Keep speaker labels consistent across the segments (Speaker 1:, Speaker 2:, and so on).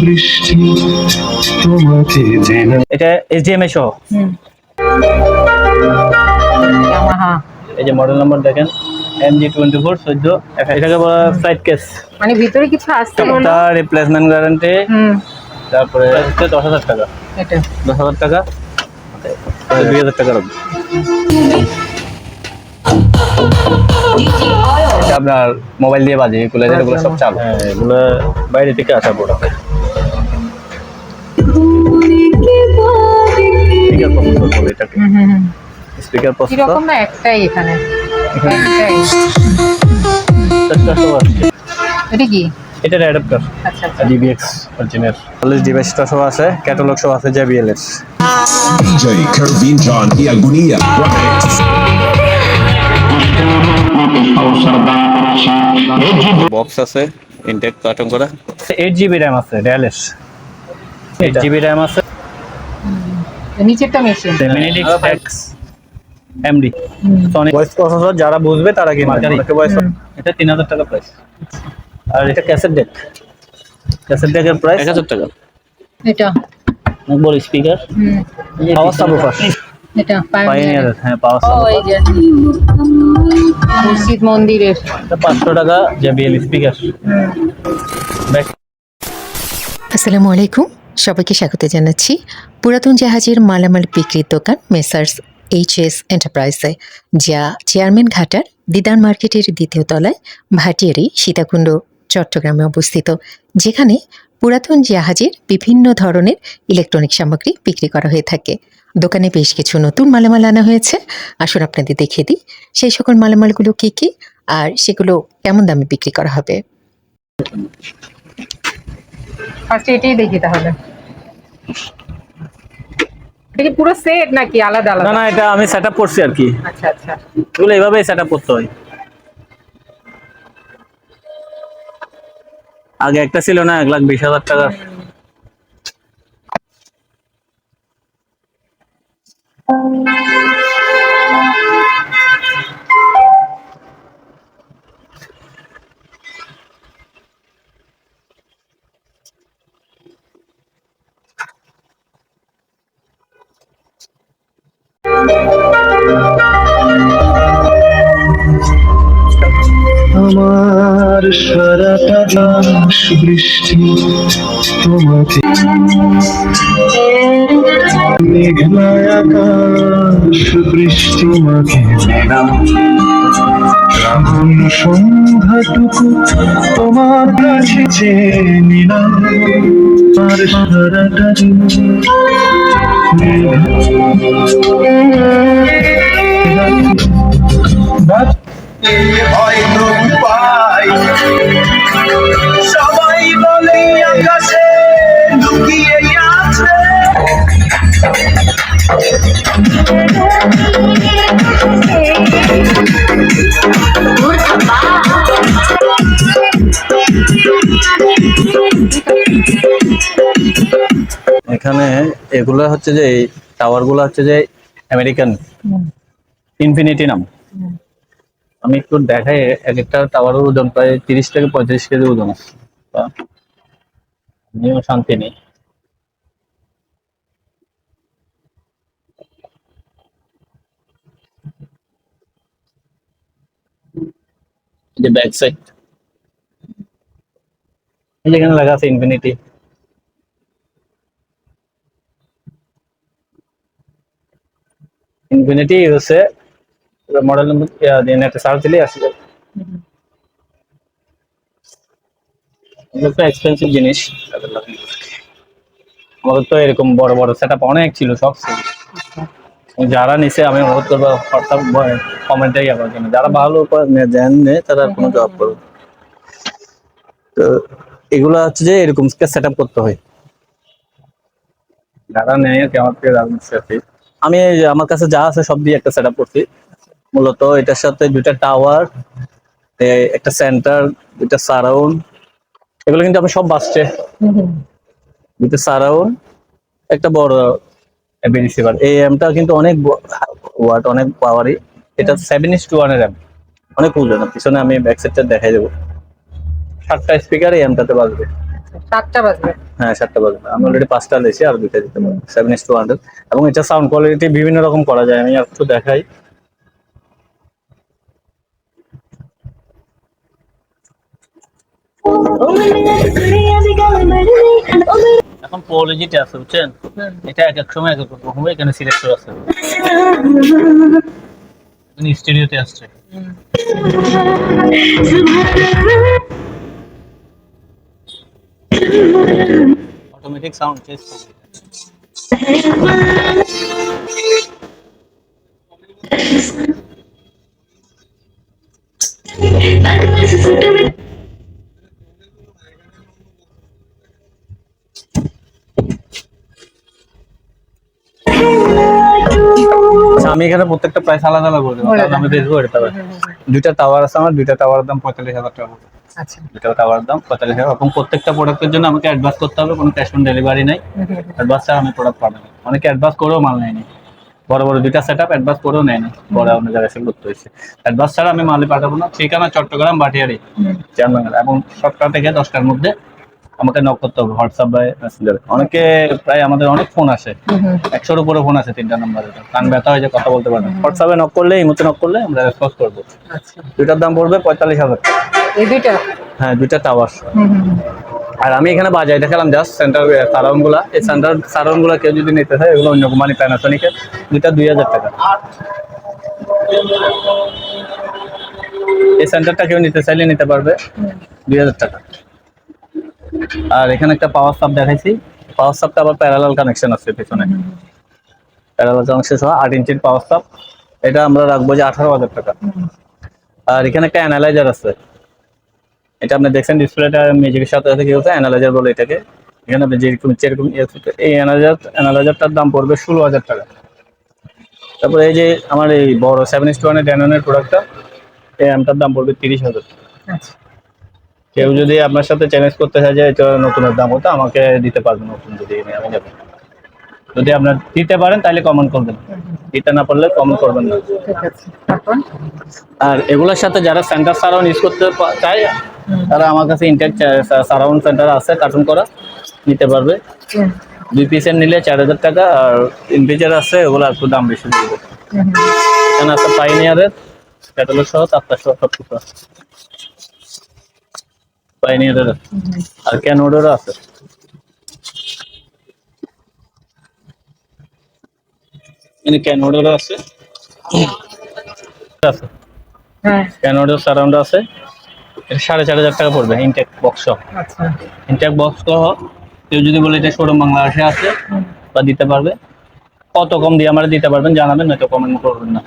Speaker 1: বৃষ্টি তোমাকে চেনা।
Speaker 2: এটা এসডিএমআই সহ।
Speaker 3: ইয়ামাহা।
Speaker 2: এই যে মডেল নাম্বার দেখেন MG24 14। এটাকে বলা ফ্লাইট কেস।
Speaker 3: মানে ভিতরে কিছু আছে বলো?
Speaker 2: তার রিপ্লেসমেন্ট গ্যারান্টি। তারপরে হচ্ছে 10,000 টাকা।
Speaker 3: এটা
Speaker 2: 10,000 টাকা, 2,000 টাকা রাখবো। আপনার মোবাইল দিয়ে বাজে এগুলো, যেগুলো সব চালু। হ্যাঁ, এগুলো বাইরে থেকে আসা প্রোডাক্ট। স্পিকার প্রসেসর বলে এটাকে। স্পিকার প্রসেসর
Speaker 3: এরকম না, একটাই এখানে। একটাই। এটা কি?
Speaker 2: এটা অ্যাডাপ্টার।
Speaker 3: আচ্ছা আচ্ছা।
Speaker 2: DBX original. অলরেডি ডিভাইসটা সহ আছে, ক্যাটালগ সহ আছে JBL এর।
Speaker 4: DJ Kervin John y Agonía Remix.
Speaker 2: Box আছে, ইনটেক কার্টন করা। 8GB RAM আছে, ডেলের 8GB RAM আছে।
Speaker 3: নিচেরটা machine.
Speaker 2: Minidix X MD Sony voice processor, যারা বুঝবে তারা কিনবে। এটা 3,000 টাকা প্রাইস। আর এটা ক্যাসেট ডেক। ক্যাসেট ডেকের প্রাইস 1,000 টাকা।
Speaker 3: এটা
Speaker 2: বড় স্পিকার, পাওয়ার সাবউফার।
Speaker 3: এটা
Speaker 2: পাইনিয়ার। হ্যাঁ, পাওয়ার
Speaker 3: ও
Speaker 2: সাবউফার।
Speaker 3: এই যে মসজিদ মন্দিরের।
Speaker 2: এটা 500 টাকা JBL স্পিকার।
Speaker 5: আসসালামু আলাইকুম, সবাইকে স্বাগত জানাচ্ছি পুরাতন জাহাজের মালামাল বিক্রির দোকান মেসার্স HS এন্টারপ্রাইজে, যা চেয়ারম্যান ঘাটার দিদার মার্কেটের দ্বিতীয় তলায় ভাটিয়ারি সীতাকুণ্ড চট্টগ্রামে অবস্থিত, যেখানে পুরাতন জাহাজের বিভিন্ন ধরনের ইলেকট্রনিক সামগ্রী বিক্রি করা হয়ে থাকে। দোকানে বেশ কিছু নতুন মালামাল আনা হয়েছে। আসুন আপনাদের দেখিয়ে দিই সেই সকল মালামালগুলো কী কী আর সেগুলো কেমন দামে বিক্রি করা হবে।
Speaker 3: ফার্স্ট এটাই দেখি তাহলে। এটা কি পুরো সেট নাকি আলাদা
Speaker 2: না
Speaker 3: আলাদা?
Speaker 2: না, এটা আমি সেটআপ করছি আর কি।
Speaker 3: আচ্ছা আচ্ছা।
Speaker 2: এগুলো এইভাবেই সেটআপ করতে হয়। আগে একটা ছিল না 1,20,000 টাকা।
Speaker 1: আমার সারাটা দাস বৃষ্টি তোমাকে, মেঘলায় আকাশ বৃষ্টি মাকে মেনা, শ্রাবণ সন্ধ্যাটুকু তোমার কাছে চেনি না। আর সারাটা
Speaker 4: হয়তো পাই সবাই বলে আকাশে লুকিয়ে আছে।
Speaker 2: এখানে এগুলো হচ্ছে যে এই টাওয়ার গুলো হচ্ছে যে আমেরিকান ইনফিনিটি নাম। আমি একটু দেখাই, এক একটা টাওয়ারের ওজন প্রায় 30 থেকে 35 কেজি ওজন আছে। আমিও শান্তি নেই। এই যে ব্যাক সাইড, যেখানে লেখা আছে ইনফিনিটি। ইনফিনিটি হচ্ছে মডেল নম্বর একটা সার্চ দিলেই আসবে। একটা এক্সপেন্সিভ জিনিস। আমাদের তো এরকম বড় বড় সেটআপ অনেক ছিল, সব ছিল। যারা নিছে আমি অনুরোধ করবো হোয়াটসঅ্যাপ কমেন্টে করার জন্য। যারা ভালো জান নেই তারা কোনো জবাব করবে। তো এগুলো হচ্ছে যে এরকম সেটআপ করতে হয়। যারা নেই আমার থেকে রাজনীতি, আমি আমার কাছে যা আছে সব দিয়ে একটা সেটআপ করছি। মূলত এটার সাথে দুইটা টাওয়ার, একটা সেন্টার, দুইটা সারাউন্ড, এগুলো কিন্তু আমি সব বাসছে। দুইটা সারাউন্ড, একটা বড় এবি রিসিভার। এই এমটা কিন্তু অনেক ওয়াট, অনেক পাওয়ারি। এটা 7:1 এর এম, অনেক ওজন। পিছনে আমি ব্যাক সাইডটা দেখাই দেবো। 7টা স্পিকার এই এমটাতে বাজবে।
Speaker 3: 7টা বাজবে।
Speaker 2: হ্যাঁ 7টা বাজবে, আমি অলরেডি 5টা লেছি, আর 2টা দিতে পারবো 7:100। এবং এটা সাউন্ড কোয়ালিটি বিভিন্ন রকম করা যায়, আমি একটু দেখাই। এখন কোয়ালিটি আছে বুঝছেন, এটা এক এক সময় এক এক রকম হবে। এখানে সিলেক্টর আছে, এখানে স্টুডিওতে আসছে। অটোমেটিক সাউন্ড চেঞ্জ করবে। আচ্ছা, আমি এখানে প্রত্যেকটা প্রাইস আলাদা আলাদা বলে দেবো, কারণ আমি বেচবো এটা তবে। দুইটা টাওয়ার আছে আমার, দুইটা টাওয়ারের দাম 45,000 টাকা।
Speaker 3: আচ্ছা।
Speaker 2: দুইটা টাওয়ারের দাম 45,000, এবং প্রত্যেকটা প্রোডাক্টের জন্য আমাকে অ্যাডভান্স করতে হবে, কোনো ক্যাশ অন ডেলিভারি নাই। অ্যাডভান্স ছাড়া আমি প্রোডাক্ট পাবো না। অনেকে অ্যাডভান্স করেও মাল নেয়নি, বড় বড় দুইটা সেট আপ অ্যাডভান্স করেও নেয়নি, পরে অন্য জায়গায় সেল করতে হয়েছে। অ্যাডভান্স ছাড়া আমি মালই পাঠাবো না। ঠিকানা চট্টগ্রাম বাটিয়ারি চেয়ারম্যান, এবং 7টা থেকে 10টার মধ্যে আমাকে নক করতে হবে হোয়াটসঅ্যাপ বা মেসেঞ্জারে। অনেকে প্রায় আমাদের অনেক ফোন আসে, 100-এর উপরে ফোন আছে, 3টা নাম্বারে, কান ব্যথা হয়ে যায়, কথা বলতে পারে না। হোয়াটসঅ্যাপে নক করলে, ইমোতে নক করলে আমরা রেসপন্স করবো।
Speaker 3: আচ্ছা,
Speaker 2: দুইটার দাম পড়বে 45,000 টাকা।
Speaker 3: এই দুইটা?
Speaker 2: হ্যাঁ, দুইটা টাওয়ার। আর আমি এখানে বাজায় দেখালাম জাস্ট সেন্টার সারাউন্ড গুলা। এই সেন্টার সারাউন্ড গুলা কেউ যদি নিতে চায়, এগুলো অন্য কোম্পানি প্যানাসোনিকের, দুইটা 2,000 টাকা। এই সেন্টারটা কেউ নিতে চাইলে নিতে পারবে 2,000 টাকা। আর এখানে একটা পাওয়ার সাপ দেখাইছি, পাওয়ার সাপটা আবার প্যারালাল কানেকশন আছে পিছনে, প্যারালাল কানেকশন সহ 8 ইঞ্চির পাওয়ার সাপ। এটা আমরা রাখবো যে 18,000 টাকা। আর এখানে একটা অ্যানালাইজার আছে, এটা আপনি দেখছেন ডিসপ্লেটা মিউজিকের সাথে সাথে কি হচ্ছে, অ্যানালাইজার বলে এটাকে। এখানে আপনি যেরকম এই অ্যানালাইজারটার দাম পড়বে 16,000 টাকা। তারপরে এই যে আমার এই বড় 7:1 ড্যাননের প্রোডাক্টটা, এই অ্যামটার দাম পড়বে 30,000 টাকা।
Speaker 3: আচ্ছা।
Speaker 2: কেউ যদি আপনার সাথে চ্যালেঞ্জ করতে চায় যে এটা নতুনের দাম হতো, আমাকে দিতে পারবেন নতুন, যদি আমি নেব। যদি আপনার দিতে পারেন তাহলে কমেন্ট করবেন, দিতে না পারলে কমেন্ট করবেন না।
Speaker 3: ঠিক আছে। তারপর
Speaker 2: আর এগুলোর সাথে যারা সেন্টার সারাউন্ড ইউজ করতে চায়, তারা আমার কাছে ইনটেক সারাউন্ড সেন্টার আছে কার্টুন করা, নিতে পারবে। 2 পিসের নিলে 4,000 টাকা, আর 3 পিসের আছে ওগুলো একটু দাম বেশি পড়বে। এখানে আছে পাইনিয়ারের ক্যাটালগ সহ 4টা সহ সব কিছু আছে, পাইনিয়ারের আছে। আর ক্যানোডেরও আছে। ক্যানোডেরও আছে,
Speaker 3: হ্যাঁ।
Speaker 2: ক্যানোডের সারাউন্ড আছে। এটা 4,500 টাকা পড়বে ইনটেক বক্স সহ।
Speaker 3: আচ্ছা।
Speaker 2: ইনটেক বক্স সহ কেউ যদি বলে এটা শোরুম বাংলাদেশে আছে বা দিতে পারবে, কত কম দিয়ে আমরা দিতে পারবেন জানাবেন, নয়তো কমেন্ট করবেন না।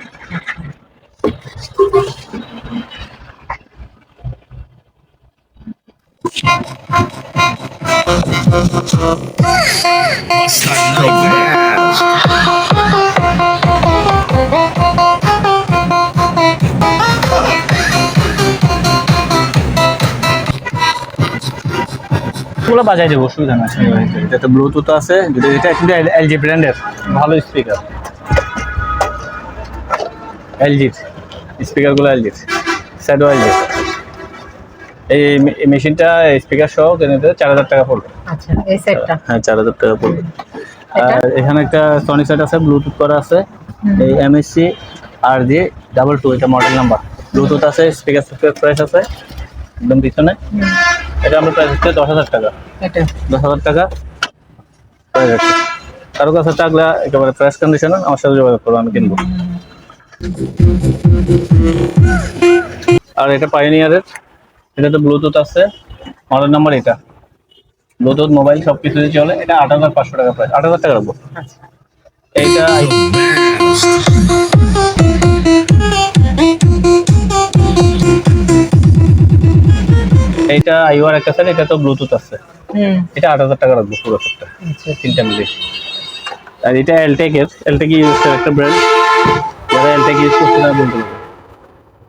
Speaker 2: এগুলো বাজাই দেবো, অসুবিধা না। এটা তো ব্লুটুথ আছে, এটা কিন্তু এলজি ব্র্যান্ডের ভালো স্পিকার। এলজির স্পিকারগুলো, এলজির স্যাডো এলজি। এই মেশিনটা স্পিকার সহ কিনতে 4,000 টাকা পড়বে।
Speaker 3: আচ্ছা, এই সেটটা?
Speaker 2: হ্যাঁ, 4,000 টাকা পড়বে। আর এখানে একটা সনি সেট আছে, ব্লুটুথ করা আছে, এই MSC RG 22, এটা মডেল নাম্বার। ব্লুটুথ আছে, স্পিকার প্রাইস আছে একদম পিছনে। এটা আমরা প্রাইস হচ্ছে 10,000 টাকা।
Speaker 3: এটা
Speaker 2: 10,000 টাকা প্রাইস আছে। কারো কাছে থাকলে একেবারে ফ্রেশ কন্ডিশনে আমার সাথে যোগাযোগ করবো, আমি কিনবো। আর এটা পাইনিয়ারের, এটাতে ব্লুটুথ আছে, মডেল নাম্বার এটা। ব্লুটুথ মোবাইল সব কিছুতে চলে। এটা 8,500 টাকা প্রাইস, 8,000 টাকা রাখবো। এইটা এইটা আইওয়ার একটা সেট, এটা তো ব্লুটুথ আছে। এটা 8,000 টাকা রাখবো পুরো সেটটা, 3টা মিলে। আর এটা এলটেক ইউজ একটা ব্র্যান্ড, যারা এলটেক ইউজ করছে না বলতে পারবে।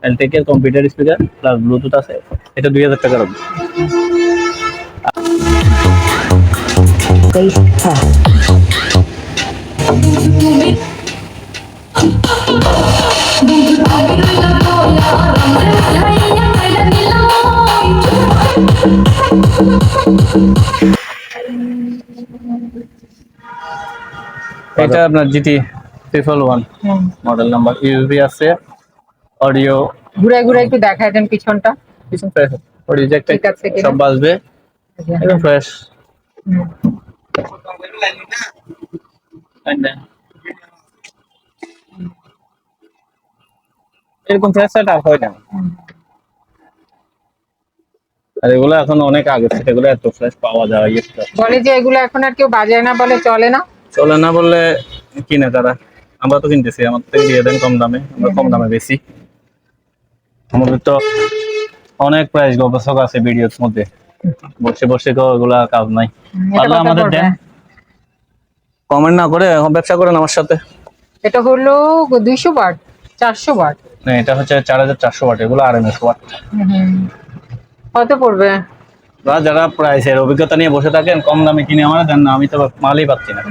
Speaker 2: এলটেকের কম্পিউটার স্পিকার প্লাস ব্লুটুথ আছে, এটা 2,000 টাকা রাখবো। এটা আপনার জিটি 311 মডেল নাম্বার, ইউএসবি আছে, অডিও,
Speaker 3: ঘুরে ঘুরে একটু দেখায় দেন পিছনটা।
Speaker 2: কিছু ফ্রেশ রিজেক্ট
Speaker 3: ঠিক আছে কিনা?
Speaker 2: সব বাজবে, একদম ফ্রেশ।
Speaker 3: হুম।
Speaker 2: এরকম ফ্রেশ সেট আর হয় না। আর এগুলো এখন অনেক আগে থেকে, এগুলো এত ফ্রেশ পাওয়া যায় একটা।
Speaker 3: বলে যে এগুলো এখন আর কেউ বাজায় না, বলে চলে না।
Speaker 2: চলে না বললে কিনে তারা, আমরা তো কিনতেছি, আমার থেকে দিয়ে দেন কম দামে, আমরা কম দামে বেশি। আমাদের তো অনেক প্রাইস গবেষক আছে ভিডিওর মধ্যে, বসে বসে তো ওগুলা কাজ নাই।
Speaker 3: এটা
Speaker 2: পারলে
Speaker 3: কত
Speaker 2: আমাদের
Speaker 3: পড়বে?
Speaker 2: দেন, কমেন্ট না করে ব্যবসা করেন আমার সাথে।
Speaker 3: এটা হলো 200 ওয়াট, 400 ওয়াট।
Speaker 2: না, এটা হচ্ছে 4400 ওয়াট, এগুলো আরএমএস ওয়াট।
Speaker 3: কত পড়বে?
Speaker 2: যারা প্রাইসের অভিজ্ঞতা নিয়ে বসে থাকেন, কম দামে কিনে আমার দেন না, আমি তো মালই পাচ্ছি না।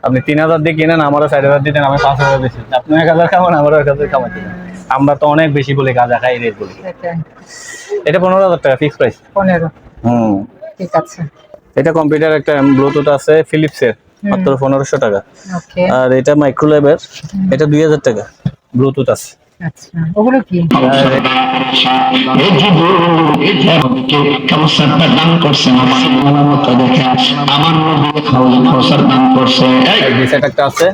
Speaker 2: আপনি 3000 দিয়ে কিনেন, আমারও 4000 দিতেন, আমি 5000 বেশি, আপনি 1000 খাবেন, আমারও 1000 খামাচ্ছি। আমরা তো অনেক বেশি বলে গাঁজা খাই, রেট বলি। এটা 15000 টাকা ফিক্স প্রাইস।
Speaker 3: 15। ঠিক আছে।
Speaker 2: এটা কম্পিউটার, একটা ব্লুটুথ আছে ফিলিপসের, মাত্র 1500 টাকা।
Speaker 3: ওকে।
Speaker 2: আর এটা মাইক্রোল্যাবের, এটা 2000 টাকা ব্লুটুথ আছে।
Speaker 3: আচ্ছা, ওগুলো কি?
Speaker 2: রিসেট একটা আছে,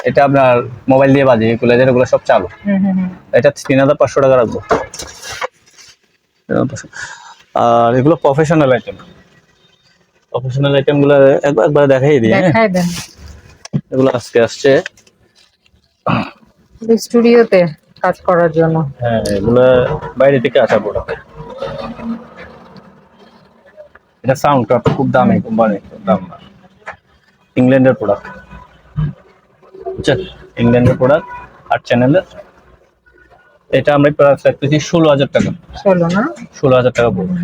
Speaker 2: এটা আপনার মোবাইল দিয়ে বাজে, ইকুয়ালাইজার এগুলো সব চালু। এটা 3500 টাকা রাখবো। আর এগুলো প্রফেশনাল আইটেম, প্রফেশনাল আইটেম গুলো একবার দেখাই দিই।
Speaker 3: দেখাই দেন।
Speaker 2: এগুলো আজকে আসছে
Speaker 3: স্টুডিওতে কাজ করার জন্য।
Speaker 2: হ্যাঁ, এগুলো বাইরে থেকে আসা প্রোডাক্ট। এটা সাউন্ড ক্রাফট, খুব দামি কোম্পানি, দাম না, ইংল্যান্ডের প্রোডাক্ট। আচ্ছা, ইংল্যান্ডের প্রোডাক্ট 8 চ্যানেলের। এটা আমরা প্রাইস রাখতেছি 16000 টাকা।
Speaker 3: 16 না?
Speaker 2: 16000 টাকা পড়বে,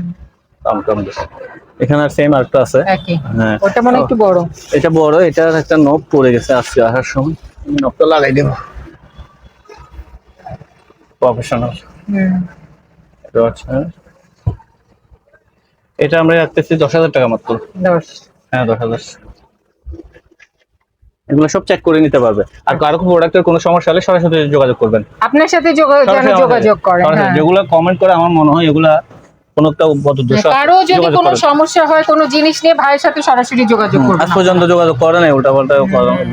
Speaker 2: দাম কম বেশি। এখানে আর সেম আরেকটা আছে।
Speaker 3: একই।
Speaker 2: হ্যাঁ,
Speaker 3: ওটা মানে একটু বড়।
Speaker 2: এটা বড়, এটার একটা নব পড়ে গেছে আজকে আসার সময়, নবটা লাগাই দেব। প্রফেশনাল। এটা আমরা রাখতেছি 10000 টাকা মাত্র।
Speaker 3: 10।
Speaker 2: হ্যাঁ, 10000। এগুলো সব চেক করে নিতে পারবে। আর কারো প্রোডাক্টের কোনো সমস্যা হলে সরাসরি যোগাযোগ করবেন।
Speaker 3: আপনার সাথে যোগাযোগ করেন।
Speaker 2: সরাসরি যেগুলো কমেন্ট করে, আমার মনে হয় এগুলা কোনো একটা দোষ আছে।
Speaker 3: কারো যদি
Speaker 2: যোগাযোগ
Speaker 3: কোনো
Speaker 2: করেন।
Speaker 3: সমস্যা হয় কোনো জিনিস নিয়ে, ভাইয়ের সাথে সরাসরি যোগাযোগ করবেন।
Speaker 2: আজ পর্যন্ত যোগাযোগ করে নাই, উল্টাপাল্টা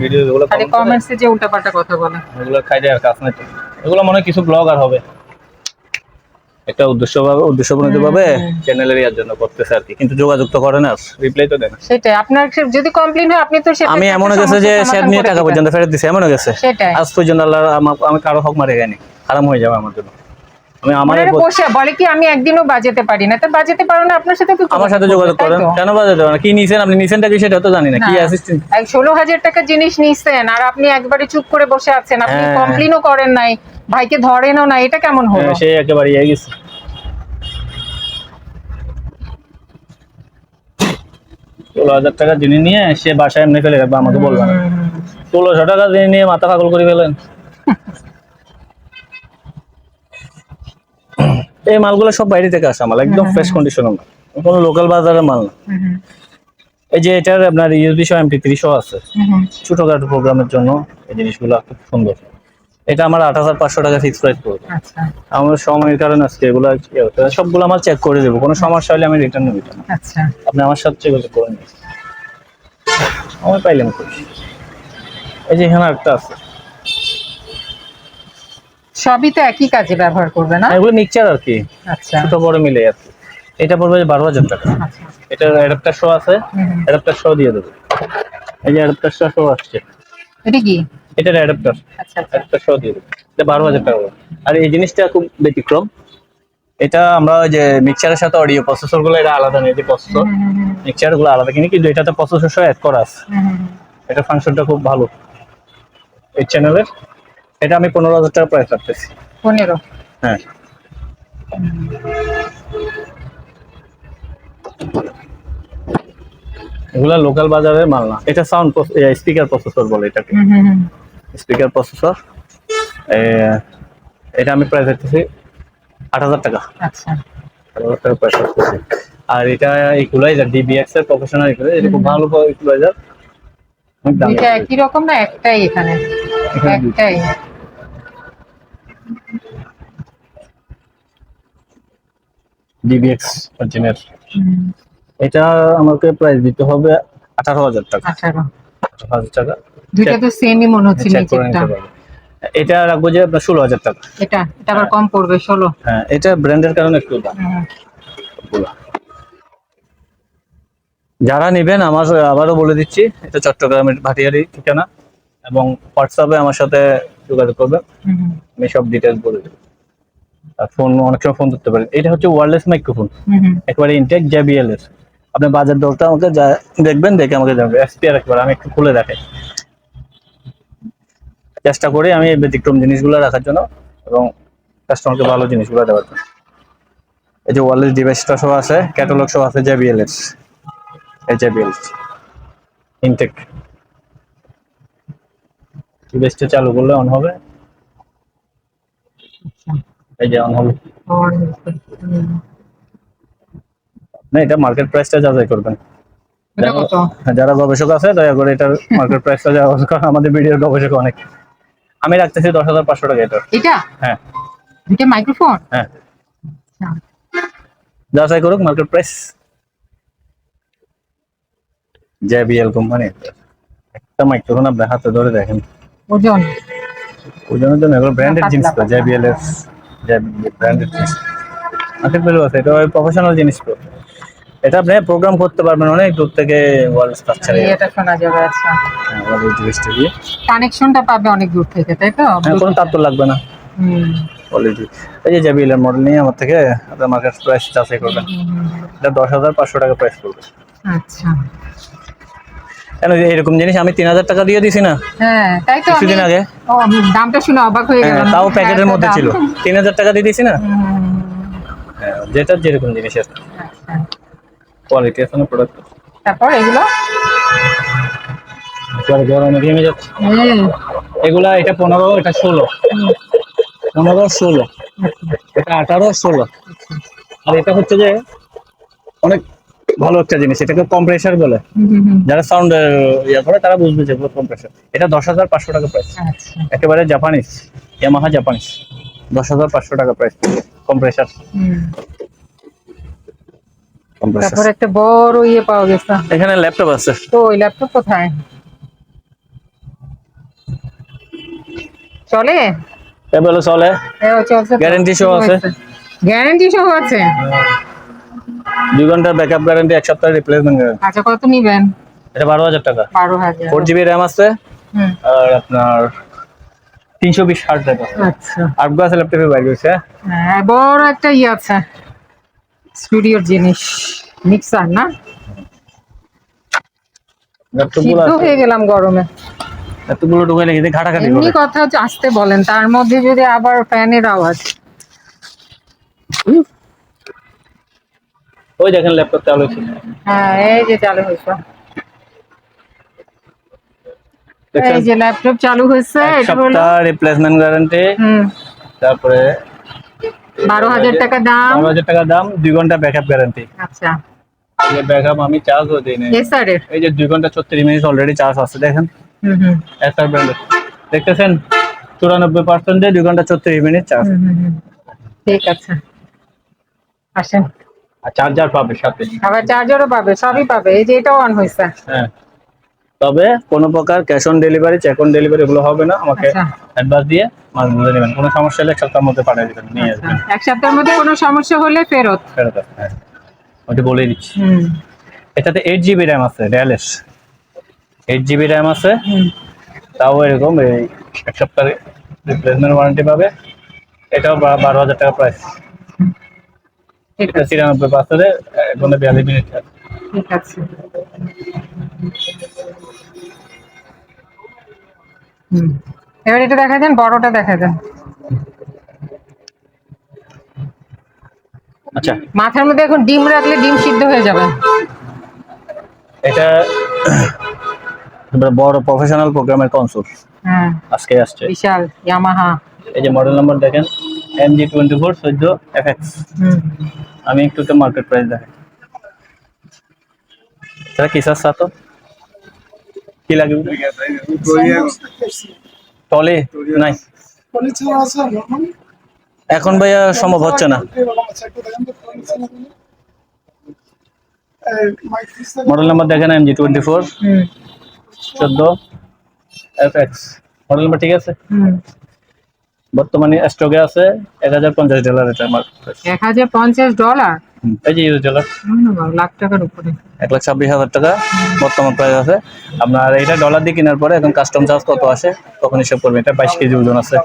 Speaker 2: ভিডিও যেগুলো
Speaker 3: খালি কমেন্টসে যে উল্টাপাল্টা কথা বলে,
Speaker 2: এগুলো খাই দেয়, আর কাজ নাই তো। এগুলো মনে হয় কিছু ব্লগার হবে, একটা উদ্দেশ্যপূর্ণ ভাবে চ্যানেলের ইয়ার জন্য করতেছে আর কি, কিন্তু যোগাযোগ তো করে না, রিপ্লাই তো দেয় না।
Speaker 3: সেটাই। আপনার যদি কমপ্লেইন হয়, আপনি তো সেটা
Speaker 2: আমি এমন গেছে যে শেয়ার নিয়ে টাকা পর্যন্ত ফেরত দিছে, এমন গেছে।
Speaker 3: সেটাই।
Speaker 2: আজ পর্যন্ত আল্লাহ আমি কারো হক মারি যায়নি, হারাম হয়ে যাবে আমার জন্য। আমি আমার
Speaker 3: বসে বলে কি আমি একদিনও বাজাতে পারি না, তো বাজাতে পারো না, আপনার সাথে
Speaker 2: আমার সাথে যোগাযোগ করেন। কেন বাজাতে পারেন? কি নিছেন আপনি? নিছেনটা কি সেটা তো জানি না। কি অ্যাসিস্ট্যান্ট
Speaker 3: 16,000 টাকা জিনিস নিছেন, আর আপনি একবারে চুপ করে বসে আছেন, আপনি কমপ্লেইনও করেন নাই, ভাইকে ধরেনও না, এটা কেমন হলো?
Speaker 2: সে একেবারে ইয়ে গেছে। 16,000 টাকা জিনিস নিয়ে সে বাসায় এমনি ফেলে রাখবে, আমাকে বলবে না। 1600 টাকা জিনিস নিয়ে মাথা পাগল করে ফেলেন। এই মালগুলো সব বাইরে থেকে আসা মাল, একদম ফ্রেশ কন্ডিশন মাল, কোনো লোকাল বাজারের মাল না। এই যে এটার আপনার ইউএসবি সহ MP3 সহ আছে, ছোটখাটো প্রোগ্রামের জন্য এই জিনিসগুলো খুব সুন্দর। এটা আমার 8500 টাকা ফিক্স প্রাইস পড়বে।
Speaker 3: আচ্ছা
Speaker 2: আমার সময়ের কারণে আজকে এগুলো সবগুলো আমার চেক করে দেবো, কোনো সমস্যা হলে আমি রিটার্ন নেব।
Speaker 3: আচ্ছা,
Speaker 2: আপনি আমার সাথে চেক করে নিন, আমি পাইলাম খুশি। এই যে এখানে একটা আছে,
Speaker 3: সবই তো একই কাজে ব্যবহার করবে না?
Speaker 2: এগুলো মিক্সচার আর কি,
Speaker 3: আচ্ছা,
Speaker 2: ছোট বড় মিলে আর কি। এটা পড়বে 12000 টাকা।
Speaker 3: আচ্ছা।
Speaker 2: এটার অ্যাডাপ্টার শো আছে, অ্যাডাপ্টার শো দিয়ে দেবো। এই যে অ্যাডাপ্টার শো আসছে,
Speaker 3: এটা কি?
Speaker 2: এটার অ্যাডাপ্টার,
Speaker 3: আচ্ছা আচ্ছা,
Speaker 2: অ্যাডাপ্টার শো দিয়ে দেবো। এটা 12000 টাকা। আর এই জিনিসটা খুব ব্যতিক্রম, এটা আমরা ওই যে মিক্সচারের সাথে অডিও প্রসেসর গুলো এটা আলাদা নেই, যে প্রসেসর মিক্সচার গুলো আলাদা কিনি, কিন্তু এটাতে প্রসেসর সহ অ্যাড করা আছে। এটা ফাংশনটা খুব ভালো এই চ্যানেলের। এটা আমি 15000 টাকা প্রাইস রাখতেছি।
Speaker 3: 15?
Speaker 2: হ্যাঁ, এগুলা লোকাল বাজারের মাল না। এটা সাউন্ড স্পিকার প্রসেসর বলে এটাকে, স্পিকার প্রসেসর। এটা আমি প্রাইস রাখতেছি 8000 টাকা।
Speaker 3: আচ্ছা,
Speaker 2: 8000 টাকা প্রাইস রাখতেছি। আর এটা ইকুয়ালাইজার ডিবিএক্স এর প্রফেশনাল ইকুয়ালাইজার, এটা খুব ভালো ইকুয়ালাইজার, অনেক দামি।
Speaker 3: দুইটা একই রকম না একটাই এখানে? একটাই।
Speaker 2: DBX original. এটা আমাকে প্রাইস দিতে হবে 18,000 টাকা। 18,000 টাকা।
Speaker 3: দুইটা তো সেমই মনে হচ্ছে
Speaker 2: চেক করে
Speaker 3: নিচেরটা।
Speaker 2: নিতে পারবে। এটা রাখবো যে আপনার 16,000 টাকা।
Speaker 3: এটা আবার কম পড়বে 16।
Speaker 2: হ্যাঁ, এটা ব্র্যান্ডের কারণে একটু দাম। যারা নেবেন আমার আবারও বলে দিচ্ছি, এটা চট্টগ্রামের ভাটিয়ারি ঠিকানা, এবং হোয়াটসঅ্যাপে আমার সাথে যোগাযোগ করবেন, আমি সব ডিটেলস বলে দেবো। আর ফোন অনেক সময় ফোন করতে পারেন। এটা হচ্ছে ওয়্যারলেস মাইক্রোফোন, একেবারে ইনটেক JBL এর। আপনি বাজার দরটা আমাকে দেখবেন, দেখে আমাকে জানাবেন। এসপিআর একবার আমি একটু খুলে দেখাই, চেষ্টা করি আমি এই ব্যতিক্রম জিনিসগুলো রাখার জন্য এবং কাস্টমারকে ভালো জিনিসগুলো দেওয়ার জন্য। এই যে ওয়্যারলেস ডিভাইসটা সহ আছে, ক্যাটালগ সহ আছে JBL এর, এই JBL ইনটেক। ডিভাইসটা চালু করলে অন হবে, এই যে অন হবে না। এটা মার্কেট প্রাইসটা যাচাই করবেন।
Speaker 3: এটা কত?
Speaker 2: যারা গবেষক আছে দয়া করে এটার মার্কেট প্রাইসটা যাচাই করুন, আমাদের ভিডিওর গবেষক অনেক। আমি রাখতেছি 10,500 টাকা এটা।
Speaker 3: এটা?
Speaker 2: হ্যাঁ।
Speaker 3: দুইটা মাইক্রোফোন?
Speaker 2: হ্যাঁ, যাচাই করুক মার্কেট প্রাইস। JBL কোম্পানি, একটা মাইক্রোফোন আপনি হাতে ধরে দেখেন,
Speaker 3: ওজন?
Speaker 2: ওজনের জন্য এগুলো ব্র্যান্ডেড জিনিস তো, JBL এর ব্র্যান্ডেড জিনিস। মার্কেট ভ্যালু আছে, এটা প্রফেশনাল জিনিস তো। এটা আপনি প্রোগ্রাম করতে পারবেন অনেক দূর থেকে, ওয়ারলেস স্ট্রাকচারে।
Speaker 3: এটা শোনা যাবে। আচ্ছা,
Speaker 2: হ্যাঁ, ওয়ারলেস ডিভাইসটা দিয়ে
Speaker 3: কানেকশনটা পাবে অনেক দূর থেকে, তাই তো?
Speaker 2: কোনো তার তো লাগবে না অলরেডি। এই যে JBL এর মডেল নিয়ে আমার থেকে আপনার মার্কেট প্রাইস যাচাই করবেন। এটা 10,500 টাকা প্রাইস পড়বে।
Speaker 3: আচ্ছা,
Speaker 2: কেন এরকম জিনিস আমি 3,000 টাকা দিয়ে দিছি না
Speaker 3: হ্যাঁ তাই তো।
Speaker 2: কিছুদিন আগে।
Speaker 3: ও, আমি দামটা শুনে অবাক হয়ে
Speaker 2: হ্যাঁ,
Speaker 3: গেলাম।
Speaker 2: তাও প্যাকেটের মধ্যে
Speaker 3: দাম।
Speaker 2: ছিল, 3,000 টাকা দিয়ে দিছি না। হ্যাঁ, যেটা যেরকম জিনিসের
Speaker 3: আচ্ছা।
Speaker 2: কোয়ালিটি আছে না প্রোডাক্ট।
Speaker 3: তারপর এগুলো
Speaker 2: পরে গরমে ঘেমে যাচ্ছে এগুলা। এটা 15, এটা 16, 15, 16, এটা 18, 16। আর এটা হচ্ছে যে অনেক ভালো একটা জিনিস, এটাকে কম্প্রেসার বলে। যারা সাউন্ড ইয়া করে তারা বুঝবে যে কম্প্রেসার। এটা 10,500 টাকা প্রাইস,
Speaker 3: আচ্ছা।
Speaker 2: একেবারে জাপানিজ, ইয়ামাহা জাপানিজ। 10,500 টাকা প্রাইস কম্প্রেসার।
Speaker 3: তারপর একটা বড় ইয়ে পাওয়া গেছে।
Speaker 2: এখানে ল্যাপটপ আছে।
Speaker 3: তো ওই ল্যাপটপ কোথায়? চলে?
Speaker 2: টেবিল চলে,
Speaker 3: চলছে।
Speaker 2: গ্যারান্টি সহ আছে।
Speaker 3: গ্যারান্টি সহ আছে?
Speaker 2: 2 ঘন্টার ব্যাকআপ গ্যারান্টি, 1 সপ্তাহের রিপ্লেসমেন্ট গ্যারান্টি।
Speaker 3: আচ্ছা, কত নিবেন?
Speaker 2: এটা 12,000 টাকা।
Speaker 3: 12,000।
Speaker 2: 4GB র্যাম আছে, আর আপনার 320 হার্জ ড্রাইভ আছে।
Speaker 3: আচ্ছা,
Speaker 2: 8 গ্লাস ল্যাপটপে বাইরে হয়েছে।
Speaker 3: হ্যাঁ, বড় একটা ইয়ে আছে, স্টুডিওর জিনিস, মিক্সার না?
Speaker 2: ল্যাপটপগুলো
Speaker 3: সিদ্ধ হয়ে গেলাম গরমে।
Speaker 2: ল্যাপটপগুলো ঢুকে লেগে ঘাটাঘাটি
Speaker 3: এমনি
Speaker 2: করে।
Speaker 3: কথা হচ্ছে আসতে বলেন, তার মধ্যে যদি আবার ফ্যানের আওয়াজ।
Speaker 2: ওই দেখেন ল্যাপটপ চালু হচ্ছে।
Speaker 3: হ্যাঁ, এই যে চালু হয়েছে,
Speaker 2: দেখেন
Speaker 3: এই যে ল্যাপটপ চালু হয়েছে।
Speaker 2: 1
Speaker 3: এটা হলো
Speaker 2: সপ্তাহ রিপ্লেসমেন্ট গ্যারান্টি। তারপরে
Speaker 3: 12,000 টাকা দাম।
Speaker 2: 12,000 টাকা দাম, 2 ঘন্টা ব্যাকআপ গ্যারান্টি।
Speaker 3: আচ্ছা,
Speaker 2: এই ব্যাকআপ আমি চার্জও দিই না।
Speaker 3: এসআরের?
Speaker 2: এই যে 2 ঘন্টা 34 মিনিট অলরেডি চার্জ আছে, দেখেন। এসআর ব্র্যান্ডের দেখতেছেন, 94% দিয়ে 2 ঘন্টা 34 মিনিট চার্জ।
Speaker 3: ঠিক আছে, আসেন।
Speaker 2: আর চার্জার পাবে সাথে,
Speaker 3: আবার চার্জারও পাবে, সবই পাবে। এই যে এটাও অন হয়েছে।
Speaker 2: হ্যাঁ। তবে কোনো প্রকার cash on delivery, cheque on delivery এগুলো হবে না। আমাকে
Speaker 3: আচ্ছা।
Speaker 2: অ্যাডভান্স দিয়ে মাল নিয়ে নেবেন। কোনো সমস্যা হলে 1 সপ্তাহের মধ্যে পাঠিয়ে দেবেন, নিয়ে আসবেন।
Speaker 3: 1 সপ্তাহের মধ্যে কোনো সমস্যা হলে ফেরত?
Speaker 2: ফেরত আসবে, হ্যাঁ, ওটা বলেই দিচ্ছি। এটাতে 8GB র্যাম আছে, ডেলের 8GB র্যাম আছে। তাও এরকম এই 1 সপ্তাহের রিপ্লেসমেন্ট ওয়ারেন্টি পাবে। এটাও 12,000 টাকা প্রাইস।
Speaker 3: ঠিক
Speaker 2: এটা
Speaker 3: আছে,
Speaker 2: 93% 1 ঘন্টা 42 মিনিট চার্জ।
Speaker 3: ঠিক আছে। এবার এটা দেখা দেন, বড়টা দেখা দেন।
Speaker 2: আচ্ছা,
Speaker 3: মাথার মধ্যে এখন ডিম রাখলে ডিম সিদ্ধ হয়ে যাবে।
Speaker 2: এটা বড় প্রফেশনাল প্রোগ্রামের কনসোল,
Speaker 3: হ্যাঁ,
Speaker 2: আজকে আসছে।
Speaker 3: বিশাল ইয়ামাহা।
Speaker 2: এই যে মডেল নাম্বার দেখেন, MG24 14 FX। আমি একটু তো মার্কেট প্রাইস দেখাই। সেটা কিসার সাথে কি লাগবে টলে নাই এখন ভাইয়া সম্ভব হচ্ছে না। মডেল নাম্বার দেখেন MG24 14FX মডেল নাম্বার ঠিক আছে। বর্তমানে স্টকে আছে $1050 এটা আমার
Speaker 3: $1050
Speaker 2: এই যে ইউএস ডলার
Speaker 3: লাখ টাকার উপরে
Speaker 2: 1,26,000 টাকা বর্তমান প্রাইস আছে। আপনার এটা ডলার দিয়ে কেনার পরে এখন কাস্টম চার্জ কত আসে তখন হিসাব করবেন। এটা 22 কেজি ওজন আছে।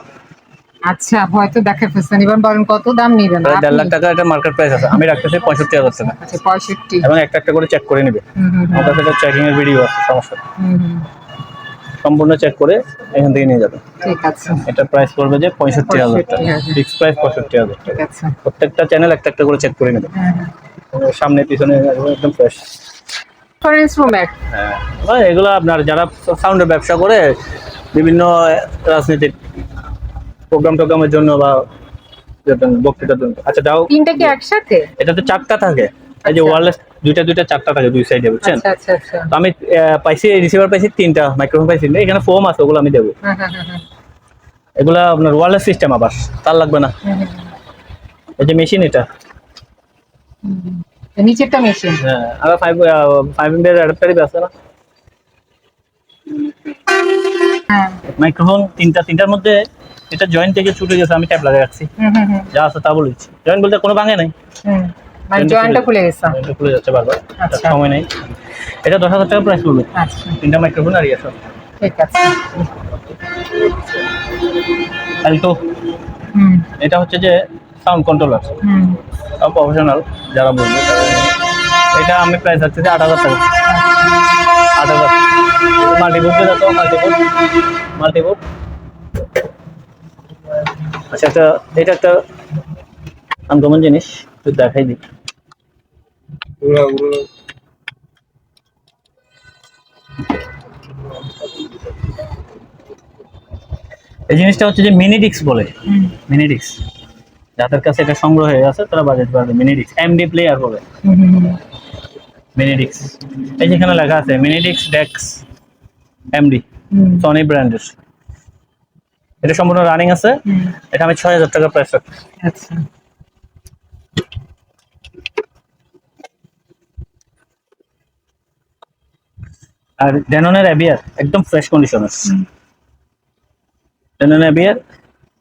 Speaker 3: আচ্ছা হয়তো দেখে ফেলছেন, এবার বলেন কত দাম নেবেন
Speaker 2: প্রায় 1.5 লাখ টাকা এটা মার্কেট প্রাইস আছে। আমি রাখতেছি 65,000 টাকা।
Speaker 3: আচ্ছা 65।
Speaker 2: এবং একটা একটা করে চেক করে নেবে। আমার কাছে এটা চেকিং এর ভিডিও আছে, সমস্যা নেই। সম্পূর্ণ চেক করে এখান থেকে নিয়ে যাবে।
Speaker 3: ঠিক আছে,
Speaker 2: এটা প্রাইস পড়বে যে 65,000 টাকা,
Speaker 3: 65,000
Speaker 2: ফিক্স প্রাইস 65,000
Speaker 3: ঠিক
Speaker 2: টাকা।
Speaker 3: আছে।
Speaker 2: প্রত্যেকটা চ্যানেল একটা একটা করে চেক করে নেবে, সামনে পিছনে একদম ফ্রেশ।
Speaker 3: কনফারেন্স রুমের
Speaker 2: হ্যাঁ এগুলো আপনার যারা সাউন্ডের ব্যবসা করে বিভিন্ন রাজনৈতিক প্রোগ্রামের জন্য বা বক্তৃতার জন্য। আচ্ছা দাও,
Speaker 3: তিনটা কি একসাথে?
Speaker 2: এটাতে 4টা থাকে, এই যে ওয়্যারলেস দুইটা 4টা থাকে দুই সাইডে, বুঝছেন?
Speaker 3: আচ্ছা আচ্ছা আচ্ছা।
Speaker 2: তো আমি পাইছি রিসিভার পাইছি 3টা, মাইক্রোফোন পাইছি, এখানে ফোম আছে ওগুলো আমি দেবো। এগুলা আপনার ওয়্যারলেস সিস্টেম, আবার তার লাগবে না। এই যে মেশিন এটা,
Speaker 3: নিচেরটা মেশিন।
Speaker 2: হ্যাঁ আর 5 এর অ্যাডাপ্টারই আছে না।
Speaker 3: হ্যাঁ
Speaker 2: মাইক্রোফোন তিনটার মধ্যে এটা জয়েন্ট থেকে ছুটে গেছে, আমি ট্যাপ লাগিয়ে রাখছি, যা আছে তা বলেছি। জয়েন্ট বলতে কোনো ভাঙে নাই,
Speaker 3: মানে জয়েন্টটা খুলে গেছে।
Speaker 2: জয়েন্টটা খুলে যাচ্ছে বারবার,
Speaker 3: আচ্ছা।
Speaker 2: সময় নেই। এটা 10,000 টাকা প্রাইস পড়বে,
Speaker 3: আচ্ছা
Speaker 2: 3টা মাইক্রোফোন আর ইয়ে সব।
Speaker 3: ঠিক আছে।
Speaker 2: অ্যালটো, এটা হচ্ছে যে সাউন্ড কন্ট্রোলার, প্রফেশনাল যারা বলবে এটা আমি প্রাইস হচ্ছে যে 8,000 টাকা। 8,000 মাল্টিবোর্ড দিয়ে যাতো, মাল্টিবোর্ড। আচ্ছা এটা একটা আনকমন জিনিস, একটু দেখাই দিই। এই জিনিসটা হচ্ছে যে মিনিডিক্স বলে, মিনিডিক্স। যাদের কাছে এটা সংগ্রহ হয়ে আছে তারা বাজেট পারবে। মিনিডিক্স এমডি প্লেয়ার বলে, মিনিডিক্স। এই যেখানে লেখা আছে মিনিডিক্স ডেক্স এমডি, সনি ব্র্যান্ডের। এটা সম্পূর্ণ রানিং আছে। এটা আমি 6,000 টাকা প্রাইস রাখছি।
Speaker 3: আচ্ছা
Speaker 2: আর ড্যাননের অ্যাবিয়ার একদম ফ্রেশ কন্ডিশনের, ড্যাননের অ্যাবিয়ার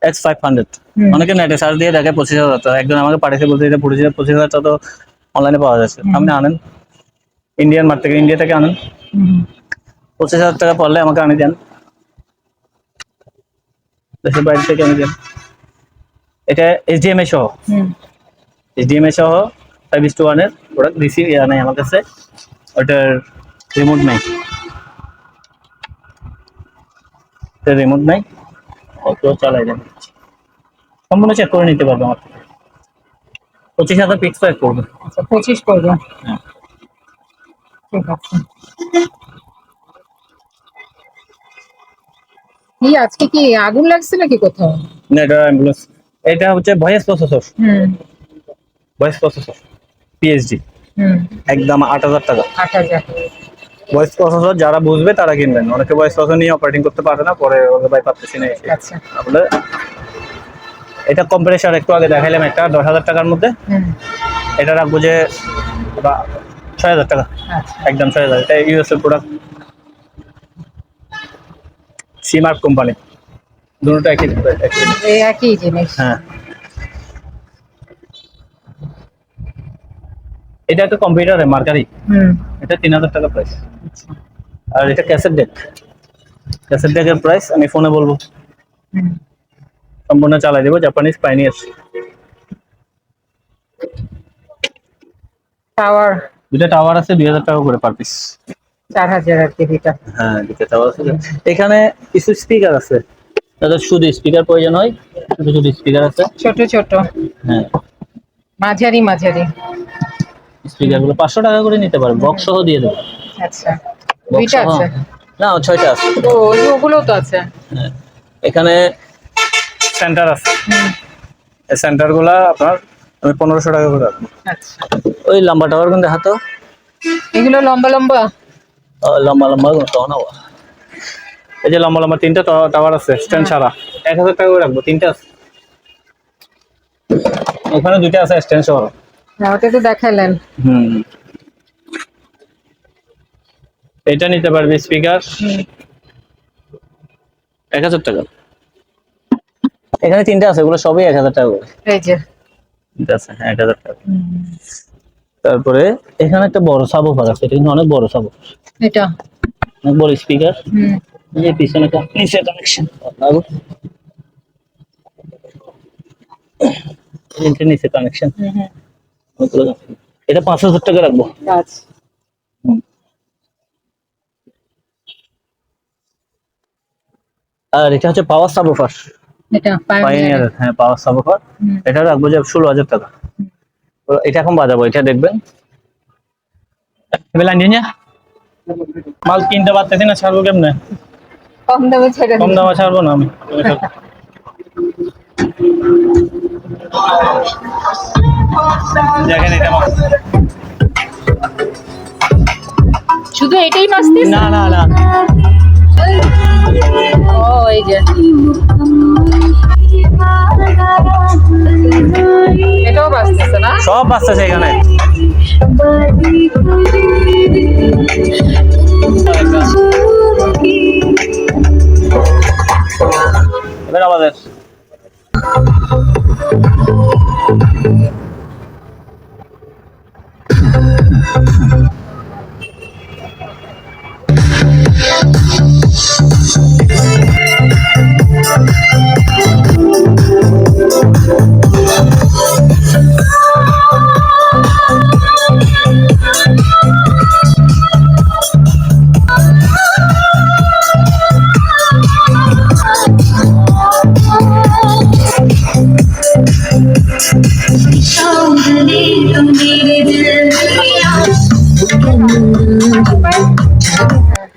Speaker 2: X500। অনেকে নেটে সার্চ দিয়ে দেখে 25,000 টাকা। একজন আমাকে পাঠিয়েছে বলতে এটা 25,000 টাকা তো অনলাইনে পাওয়া যাচ্ছে। আপনি আনেন ইন্ডিয়ান মার্কেট থেকে, ইন্ডিয়া থেকে আনেন। 25,000 টাকা পড়লে আমাকে আনি দেন, দেশের বাইরে থেকে আনি দেন। এটা HDMI সহ, HDMI সহ 5:1 এর প্রোডাক্ট। রিসিভ নাই আমার কাছে, ওটার রিমোট নাই, রিমোট নাই, অত চালাই দেন। সম্পূর্ণ চেক করে নিতে পারবে আমার থেকে। 25,000 ফিক্স প্রাইস পড়বে।
Speaker 3: আচ্ছা 25 পড়বে।
Speaker 2: হ্যাঁ
Speaker 3: ঠিক আছে। কি আজকে কি আগুন লাগছে নাকি কোথাও?
Speaker 2: না এটা অ্যাম্বুলেন্স। এটা হচ্ছে voice processor, voice processor PhD, একদম 8,000 টাকা।
Speaker 3: 8,000।
Speaker 2: ভয়েস প্রসেসর যারা বুঝবে তারা কিনবেন। অনেকে ভয়েস প্রসেসর নিয়ে অপারেটিং করতে পারে না, পরে ওকে ভাই পাচ্ছি না এসে।
Speaker 3: আচ্ছা
Speaker 2: তাহলে এটা কম্প্রেসার একটু আগে দেখাইলাম একটা 10,000 টাকার মধ্যে। এটা রাখবো যে 6,000 টাকা,
Speaker 3: আচ্ছা
Speaker 2: একদম 6,000। এটা ইউএস এর প্রোডাক্ট, সিমার্ক কোম্পানি, দুটোটা একই।
Speaker 3: এই একই জিনিস।
Speaker 2: হ্যাঁ এটা একটা কম্পিউটারের মার্কারি, এটা 3,000 টাকা প্রাইস। আর এটা ক্যাসেট ডেক, ক্যাসেট ডেকের প্রাইস আমি ফোনে বলবো, সম্পূর্ণ চালাই দেবো। Japanese pioneer.
Speaker 3: টাওয়ার
Speaker 2: দুটো টাওয়ার আছে 2,000 টাকা করে পার পিস।
Speaker 3: 4,000 আর কি দুইটা।
Speaker 2: হ্যাঁ দুটো টাওয়ার আছে। এখানে কিছু স্পিকার আছে, তাদের শুধু স্পিকার প্রয়োজন হয়, শুধু স্পিকার আছে
Speaker 3: ছোট ছোট,
Speaker 2: হ্যাঁ।
Speaker 3: মাঝারি মাঝারি
Speaker 2: স্পিকার গুলো 500 টাকা করে নিতে পারবে, বক্স সহ দিয়ে দেবো।
Speaker 3: আচ্ছা দুইটা
Speaker 2: বক্স সহ
Speaker 3: আছে?
Speaker 2: না 6টা আছে।
Speaker 3: ও ওগুলো তো আছে।
Speaker 2: হ্যাঁ এখানে সেন্টার আছে, এই সেন্টার গুলা আপনার আমি 1,500 টাকা করে রাখবো।
Speaker 3: আচ্ছা
Speaker 2: ওই লম্বা টাওয়ার কিন্তু হাতে
Speaker 3: এগুলো লম্বা লম্বা।
Speaker 2: লম্বা লম্বা তখন এই যে লম্বা লম্বা তিনটা টাওয়ার আছে স্ট্যান্ড ছাড়া, 1000 টাকা করে রাখবো। তিনটা আছে, ওখানে দুইটা আছে স্ট্যান্ড সহ।
Speaker 3: হ্যাঁ, ওটা তো দেখালেন।
Speaker 2: হুম, এটা নিতে পারবি স্পিকার 1000 টাকা। এখানে তিনটা আছে, ওগুলো সবই 1000 টাকা করে।
Speaker 3: এই যে
Speaker 2: ঠিক আছে, 1000 টাকা। তারপরে এখানে একটা বড় সাবওুফার আছে, এটা কিন্তু অনেক বড় সাবওুফার,
Speaker 3: এটা
Speaker 2: অনেক বড় স্পিকার। এই যে পিছনে নিচে কানেকশন, নিচে কানেকশন। এটা 5000 টাকা রাখবো।
Speaker 3: আচ্ছা।
Speaker 2: আর এটা হচ্ছে পাওয়ার সাবওুফার,
Speaker 3: এটা
Speaker 2: পাইওনিয়ার। হ্যাঁ, পাওয়ার সাবওুফার। এটা রাখবো যে 16000 টাকা। তো এটা এখন বাজাবো, এটা দেখবেন। মাল কিনতে পারতেছি না, ছাড়বো কেমনে?
Speaker 3: কম দামে ছেড়ে
Speaker 2: কম
Speaker 3: দিন।
Speaker 2: দামে ছাড়বো না আমি। দেখেন এটা
Speaker 3: শুধু এটাই বাজতেছে?
Speaker 2: না না না,
Speaker 3: ও এই যে এটাও বাজতেছে না?
Speaker 2: সব বাজতেছে এখানে। এবার আমাদের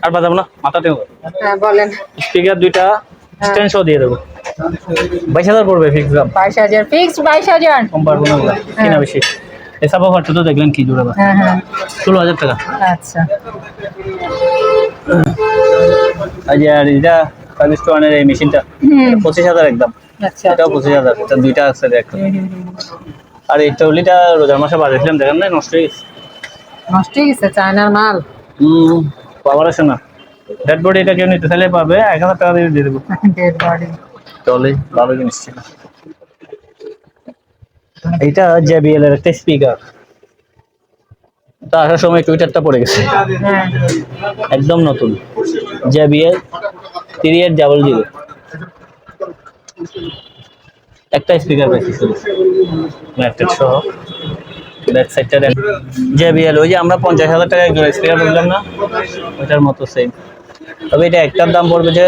Speaker 2: আর বাজাবো না, মাথা টেঙ্গো।
Speaker 3: হ্যাঁ বলেন।
Speaker 2: স্পিকার দুইটা স্ট্যান্ড সহ দিয়ে দেবো। 22000 পড়বে ফিক্স দাম।
Speaker 3: 22000 ফিক্স। 22000
Speaker 2: কম পারবো না ওগুলা, কিনা বেশি। এসব অফারটা তো দেখলেন কি জোড়া।
Speaker 3: হ্যাঁ হ্যাঁ
Speaker 2: 16000 টাকা।
Speaker 3: আচ্ছা।
Speaker 2: আর এটা সার্ভিস টু ওয়ানের এই মেশিনটা 25000 একদম।
Speaker 3: আচ্ছা।
Speaker 2: এটাও 25000। এটা দুইটা আছে দেখ। আর এই টলিটা রোজার মাসে বাজাইছিলাম, দেখেন না নষ্ট হয়ে গেছে।
Speaker 3: নষ্ট হয়ে গেছে? চায়নার মাল।
Speaker 2: পাওয়ার আসে না। ডেড বডি এটা কেউ নিতে চাইলে পাবে, 1000 টাকা দিয়ে দেবো।
Speaker 3: Dead body.
Speaker 2: টলি ভালো জিনিস ছিল। এইটা JBL এর একটা স্পিকার, তা আসার সময় টুইটারটা পড়ে গেছে।
Speaker 3: হ্যাঁ
Speaker 2: একদম নতুন JBL 3800। একটা স্পিকার পাইছি শুধু, ল্যাপটপ সহ। ব্যাক সাইডটা দেখ, JBL ওই যে আমরা 50000 টাকা একজন স্পিকার বললাম না, ওটার মতো সেম। তবে এটা একটার দাম পড়বে যে,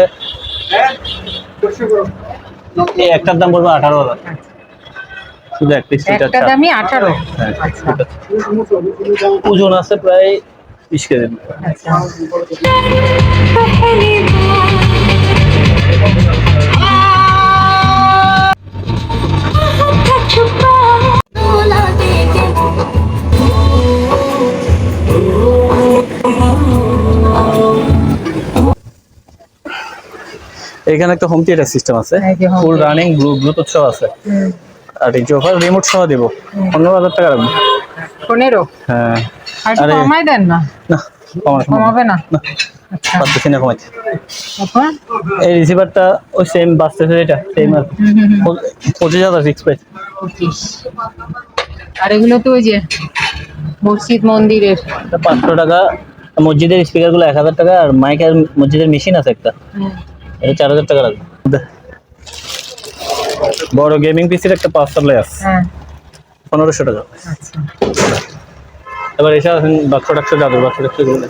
Speaker 2: এই একটার দাম পড়বে 18000 শুধু একটা স্পিকার।
Speaker 3: একটা দামই 18।
Speaker 2: হ্যাঁ,
Speaker 3: আচ্ছা
Speaker 2: ওজন আছে প্রায় 20 কেজি।
Speaker 3: আচ্ছা।
Speaker 2: এখানে একটা হোম থিয়েটার সিস্টেম আছে,
Speaker 3: এই যে home
Speaker 2: ফুল
Speaker 3: theater।
Speaker 2: রানিং ব্লুটুথ সহ আছে। আর এই জোফার রিমোট সহ দেবো, 15000 টাকা রাখবো।
Speaker 3: 15।
Speaker 2: হ্যাঁ,
Speaker 3: আর একটু
Speaker 2: আরে
Speaker 3: কমাই দেন না?
Speaker 2: না,
Speaker 3: কমাবে না? আচ্ছা।
Speaker 2: পারতেছি না কমাইতে।
Speaker 3: তারপর
Speaker 2: এই রিসিভারটা ওই সেম বাজতেছে, এটা সেম আর 25000 ফিক্স প্রাইস।
Speaker 3: 25। আর এগুলো তো ওই যে মসজিদ মন্দিরের।
Speaker 2: 500 টাকা। মসজিদের স্পিকার গুলো 1000 টাকা। আর মাইক আর মসজিদের মেশিন আছে একটা, এটা 4000 টাকা লাগবে। বড় গেমিং পিসির একটা পাওয়ার সাপ্লাই আছে,
Speaker 3: হ্যাঁ
Speaker 2: 1500 টাকা।
Speaker 3: আচ্ছা।
Speaker 2: এবার এসে বাক্স টাক্স জাদুর বাক্স টাক্স গুলো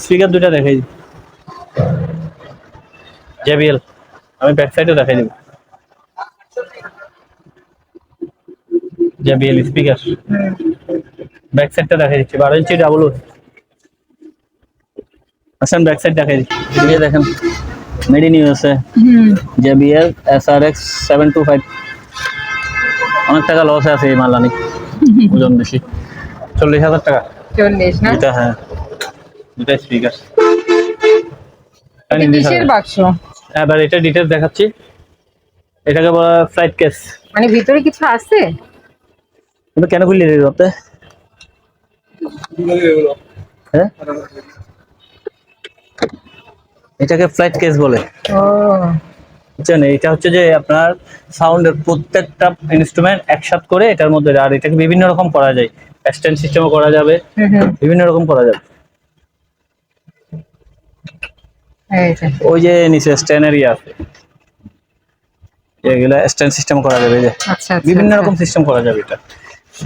Speaker 2: স্পিকার দুইটা দেখাই JBL, আমি ব্যাক সাইডে দেখাই দিব। JBL স্পিকার ব্যাক সাইডটা দেখাই দিচ্ছি, 12 ইঞ্চি ডাবল। আসেন ব্যাক সাইড দেখাই দিচ্ছি। এদিকে দেখেন, made in USA JBL SRX 725। অনেক টাকা লস আছে এই মাল আনি, ওজন বেশি। 40,000 টাকা
Speaker 3: 40 না?
Speaker 2: এটা। হ্যাঁ, দুটা স্পিকার।
Speaker 3: এটা কিসের বাক্স?
Speaker 2: এবার এটা ডিটেলস দেখাচ্ছি। এটাকে বলা ফ্লাইট কেস।
Speaker 3: মানে ভিতরে কিছু আছে?
Speaker 2: তুমি কেন খুললি রে রাতে? হ্যাঁ, এটাকে ফ্লাইট কেস বলে।
Speaker 3: ও
Speaker 2: বুঝছেন, এটা হচ্ছে যে আপনার সাউন্ডের প্রত্যেকটা ইনস্ট্রুমেন্ট একসাথে করে এটার মধ্যে, আর এটাকে বিভিন্ন রকম করা যায়, স্ট্যান্ড সিস্টেমও করা যাবে, বিভিন্ন রকম করা যাবে।
Speaker 3: এই যে
Speaker 2: ওই যে নিচে স্ট্যান্ডের ইয়ে আছে, এগুলা স্ট্যান্ড সিস্টেম করা যাবে, এই যে
Speaker 3: আচ্ছা আচ্ছা
Speaker 2: বিভিন্ন রকম সিস্টেম করা যাবে। এটা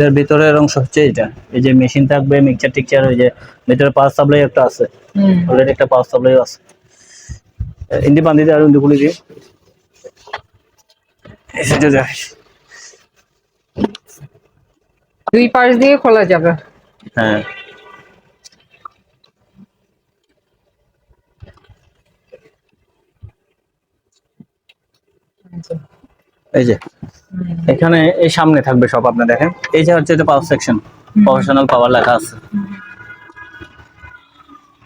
Speaker 2: এর ভিতরের অংশ হচ্ছে এটা, এই যে মেশিন থাকবে, মিক্সচার টিকচার, ওই যে ভিতরে পাওয়ার সাপ্লাই একটা আছে, অলরেডি একটা পাওয়ার সাপ্লাই আছে। ইন্ডি বান্ধি দিয়ে আর ইন্ডি খুলে দিয়ে এসে যায়।
Speaker 3: দুই পাশ দিয়ে খোলা যাবে।
Speaker 2: হ্যাঁ, এই যে এখানে এই সামনে থাকবে সব, আপনি দেখেন এই যে হচ্ছে পাওয়ার সেকশন, প্রফেশনাল পাওয়ার লেখা আছে,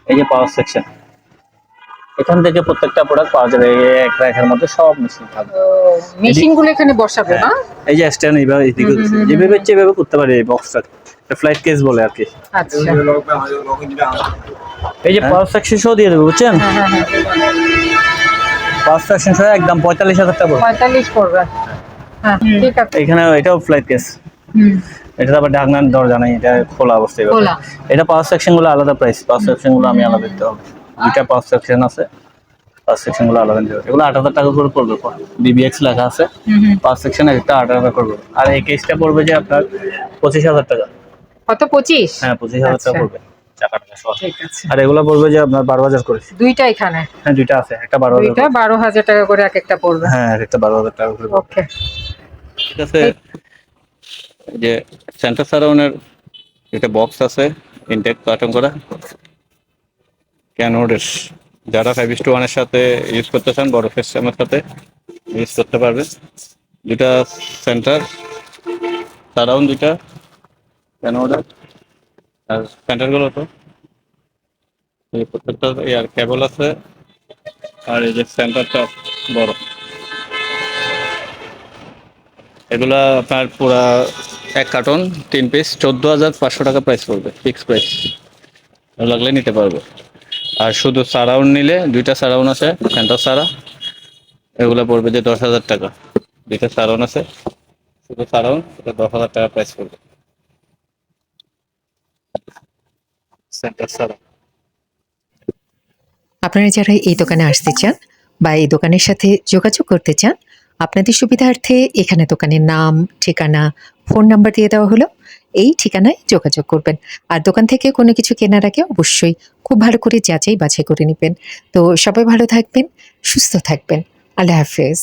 Speaker 2: এই যে পাওয়ার সেকশন। এখান থেকে প্রত্যেকটা প্রোডাক্ট পাওয়া যাবে, এই এক র্যাকের মধ্যে সব মেশিন থাকবে।
Speaker 3: মেশিন গুলো এখানে বসাবে না?
Speaker 2: এই যে স্ট্যান্ড এইভাবে এইদিকে যেভাবে ইচ্ছে এভাবে করতে পারে এই বক্সটা, ফ্লাইট কেস বলে আর কি।
Speaker 3: আচ্ছা
Speaker 2: এই যে পাওয়ার সেকশন সহ দিয়ে দেবে, বুঝছেন?
Speaker 3: হ্যাঁ হ্যাঁ
Speaker 2: পাওয়ার সেকশন সহ একদম 45,000 টাকা পড়বে।
Speaker 3: 45 পড়বে। হ্যাঁ ঠিক আছে।
Speaker 2: এখানে এটাও ফ্লাইট কেস, এটা আবার ঢাকনার দরজা নাই, এটা খোলা অবস্থায়
Speaker 3: খোলা।
Speaker 2: এটা পাওয়ার সেকশন গুলো আলাদা প্রাইস, পাওয়ার সেকশন গুলো আমি আলাদা দিতে হবে। দুইটা পাওয়ার সেকশন আছে, পাওয়ার সেকশন গুলো আলাদা দিতে হবে। এগুলো 8,000 টাকা করে পড়বে, বিবিএক্স লেখা আছে, পাওয়ার সেকশন একটা 8,000 করবে। আর এই কেসটা পড়বে যে আপনার 25,000 টাকা।
Speaker 3: কত? 25?
Speaker 2: হ্যাঁ, 25,000 টাকা
Speaker 3: আচ্ছা।
Speaker 2: পড়বে চাকাটা সহ।
Speaker 3: ঠিক আছে।
Speaker 2: আর এগুলো পড়বে যে আপনার 12,000 করে।
Speaker 3: দুইটা এখানে?
Speaker 2: হ্যাঁ, দুইটা আছে, একটা 12,000।
Speaker 3: দুইটা 12,000 টাকা করে এক একটা পড়বে।
Speaker 2: হ্যাঁ, একটা 12,000 টাকা করে।
Speaker 3: ওকে
Speaker 2: ঠিক আছে। এই যে সেন্টার সারাউন্ডের একটা বক্স আছে, ইনটেক কার্টন করা, ক্যানোডের। যারা 5:1 এর সাথে ইউজ করতে চান, বড় সিস্টেমের সাথে ইউজ করতে পারবেন। দুটা সেন্টার সারাউন্ড, দুইটা ক্যানোডের। আর সেন্টারগুলো তো এই প্রত্যেকটা ইয়ার কেবল আছে, আর এই যে সেন্টারটা বড়। এগুলা আপনার পুরা এক কার্টন 3 পিস 14,500 টাকা প্রাইস পড়বে, ফিক্স প্রাইস, লাগলে নিতে পারবে। আর শুধু সারাউন্ড নিলে, দুইটা সারাউন্ড আছে সেন্টার সারা, এগুলো পড়বে যে 10,000 টাকা। দুইটা সারাউন্ড আছে, শুধু সারাউন্ড, এটা 10,000 টাকা প্রাইস পড়বে, সেন্টার সারা।
Speaker 5: আপনারা যারা এই দোকানে আসতে চান বা এই দোকানের সাথে যোগাযোগ করতে চান, আপনাদের সুবিধার্থে এখানে দোকানের নাম, ঠিকানা, ফোন নাম্বার দিয়ে দেওয়া হলো। এই ঠিকানায় যোগাযোগ করবেন। আর দোকান থেকে কোনো কিছু কেনার আগে অবশ্যই খুব ভালো করে যাচাই বাছাই করে নেবেন। তো সবাই ভালো থাকবেন, সুস্থ থাকবেন। আল্লাহ হাফেজ।